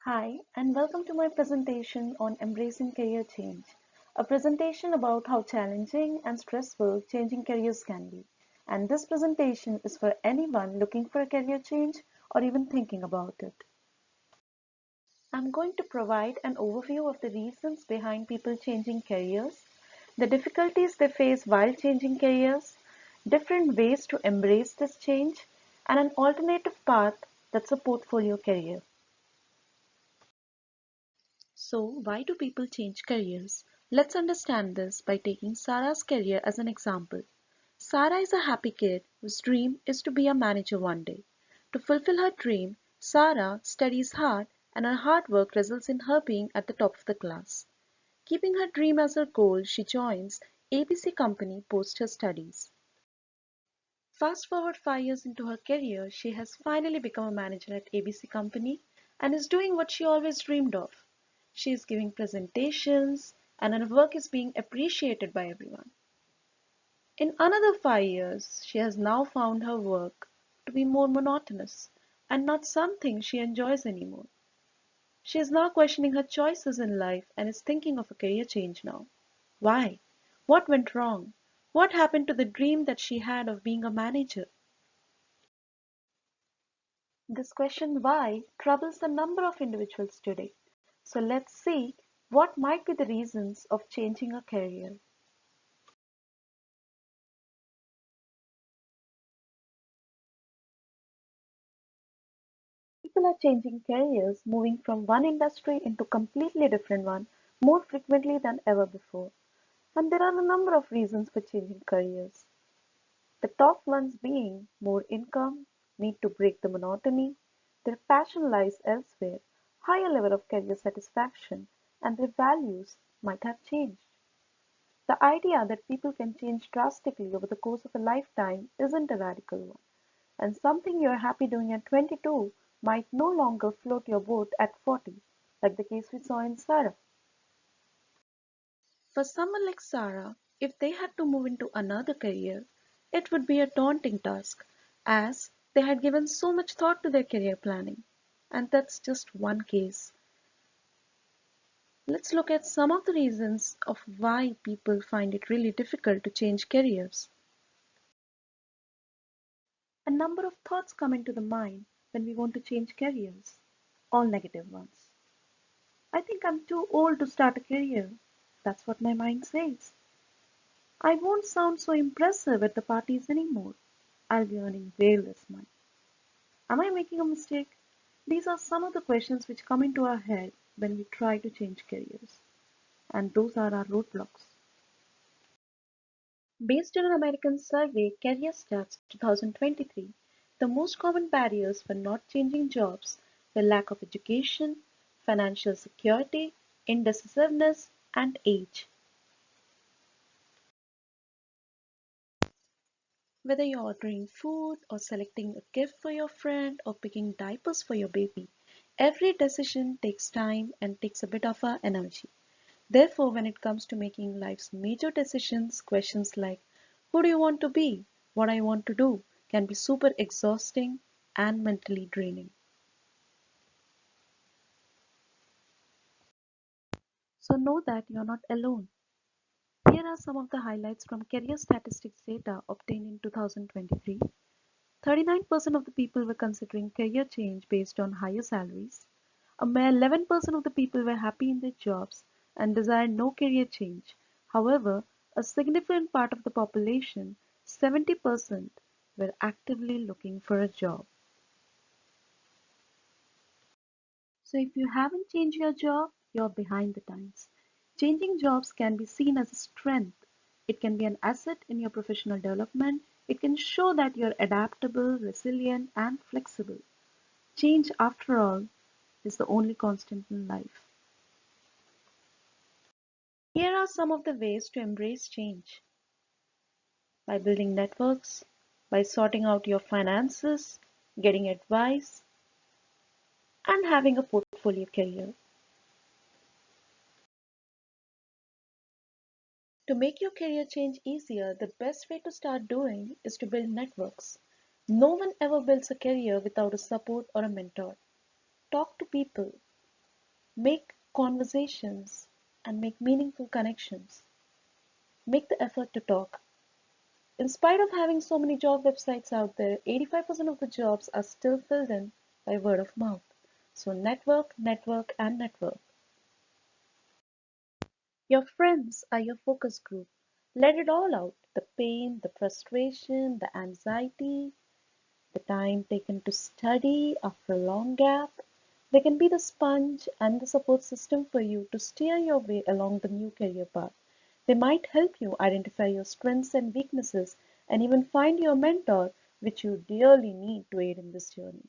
Hi, and welcome to my presentation on embracing career change, a presentation about how challenging and stressful changing careers can be. And this presentation is for anyone looking for a career change or even thinking about it. I'm going to provide an overview of the reasons behind people changing careers, the difficulties they face while changing careers, different ways to embrace this change, and an alternative path that's a portfolio career. So, why do people change careers? Let's understand this by taking Sarah's career as an example. Sarah is a happy kid whose dream is to be a manager one day. To fulfill her dream, Sarah studies hard and her hard work results in her being at the top of the class. Keeping her dream as her goal, she joins ABC Company post her studies. Fast forward 5 years into her career, she has finally become a manager at ABC Company and is doing what she always dreamed of. She is giving presentations and her work is being appreciated by everyone. In another 5 years, she has now found her work to be more monotonous and not something she enjoys anymore. She is now questioning her choices in life and is thinking of a career change now. Why? What went wrong? What happened to the dream that she had of being a manager? This question why troubles a number of individuals today. So let's see what might be the reasons of changing a career. People are changing careers, moving from one industry into completely different one more frequently than ever before. And there are a number of reasons for changing careers. The top ones being more income, need to break the monotony, their passion lies elsewhere, higher level of career satisfaction, and their values might have changed. The idea that people can change drastically over the course of a lifetime isn't a radical one, and something you're happy doing at 22 might no longer float your boat at 40, like the case we saw in Sarah. For someone like Sarah, if they had to move into another career, it would be a daunting task, as they had given so much thought to their career planning. And that's just one case. Let's look at some of the reasons of why people find it really difficult to change careers. A number of thoughts come into the mind when we want to change careers, all negative ones. I think I'm too old to start a career. That's what my mind says. I won't sound so impressive at the parties anymore. I'll be earning way less money. Am I making a mistake? These are some of the questions which come into our head when we try to change careers. And those are our roadblocks. Based on an American survey, Career Stats 2023, the most common barriers for not changing jobs were lack of education, financial security, indecisiveness, and age. Whether you're ordering food or selecting a gift for your friend or picking diapers for your baby, every decision takes time and takes a bit of our energy. Therefore, when it comes to making life's major decisions, questions like who do you want to be, what I want to do, can be super exhausting and mentally draining. So know that you're not alone. Here are some of the highlights from career statistics data obtained in 2023. 39% of the people were considering career change based on higher salaries. A mere 11% of the people were happy in their jobs and desired no career change. However, a significant part of the population, 70%, were actively looking for a job. So if you haven't changed your job, you're behind the times. Changing jobs can be seen as a strength. It can be an asset in your professional development. It can show that you're adaptable, resilient, and flexible. Change, after all, is the only constant in life. Here are some of the ways to embrace change: by building networks, by sorting out your finances, getting advice, and having a portfolio career. To make your career change easier, the best way to start doing is to build networks. No one ever builds a career without a support or a mentor. Talk to people. Make conversations and make meaningful connections. Make the effort to talk. In spite of having so many job websites out there, 85% of the jobs are still filled in by word of mouth. So network, network, and network. Your friends are your focus group. Let it all out. The pain, the frustration, the anxiety, the time taken to study after a long gap. They can be the sponge and the support system for you to steer your way along the new career path. They might help you identify your strengths and weaknesses and even find your mentor, which you dearly need to aid in this journey.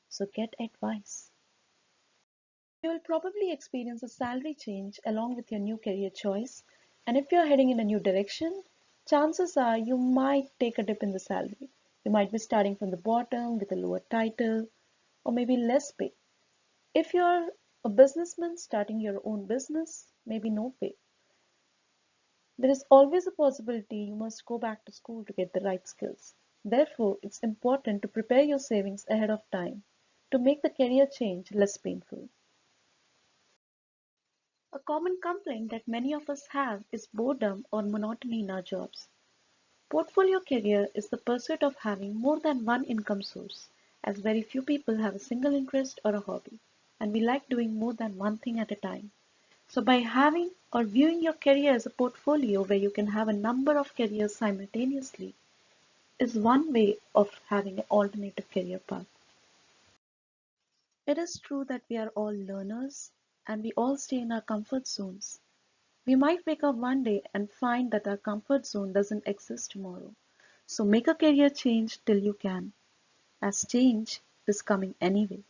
So get advice. You will probably experience a salary change along with your new career choice, and if you're heading in a new direction, chances are you might take a dip in the salary. You might be starting from the bottom with a lower title or maybe less pay. If you're a businessman starting your own business, maybe no pay. There is always a possibility you must go back to school to get the right skills. Therefore, it's important to prepare your savings ahead of time to make the career change less painful. A common complaint that many of us have is boredom or monotony in our jobs. Portfolio career is the pursuit of having more than one income source, as very few people have a single interest or a hobby, and we like doing more than one thing at a time. So by having or viewing your career as a portfolio where you can have a number of careers simultaneously is one way of having an alternative career path. It is true that we are all learners and we all stay in our comfort zones. We might wake up one day and find that our comfort zone doesn't exist tomorrow. So make a career change till you can, as change is coming anyway.